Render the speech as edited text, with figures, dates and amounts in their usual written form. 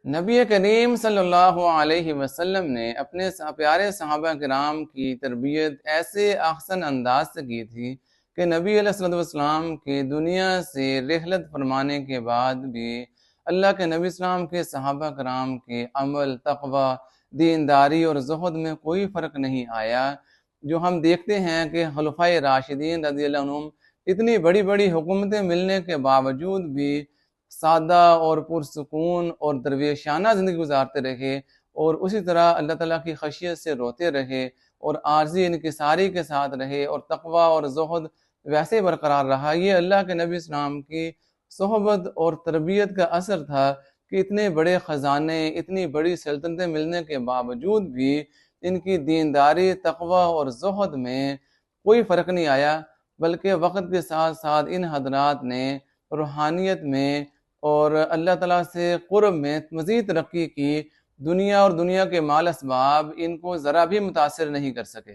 نبی کریم صلی اللہ علیہ وسلم نے اپنے پیارے صحابہ کرام کی تربیت ایسے احسن انداز سے کی تھی کہ نبی علیہ السلام کے دنیا سے رحلت فرمانے کے بعد بھی اللہ کے نبی اسلام کے صحابہ کرام کے عمل، تقوی، دینداری اور زہد میں کوئی فرق نہیں آیا۔ جو ہم دیکھتے ہیں کہ خلفائے راشدین رضی اللہ عنہم اتنی بڑی بڑی حکومتیں ملنے کے باوجود بھی سادہ اور پرسکون اور درویشانہ زندگی گزارتے رہے، اور اسی طرح اللہ تعالیٰ کی خشیت سے روتے رہے اور عارضی انکساری کے ساتھ رہے، اور تقوی اور زہد ویسے برقرار رہا۔ یہ اللہ کے نبی اسلام کی صحبت اور تربیت کا اثر تھا کہ اتنے بڑے خزانے، اتنی بڑی سلطنتیں ملنے کے باوجود بھی ان کی دینداری، تقوی اور زہد میں کوئی فرق نہیں آیا، بلکہ وقت کے ساتھ ساتھ ان حضرات نے روحانیت میں اور اللہ تعالیٰ سے قرب میں مزید ترقی کی۔ دنیا اور دنیا کے مال اسباب ان کو ذرا بھی متاثر نہیں کر سکے۔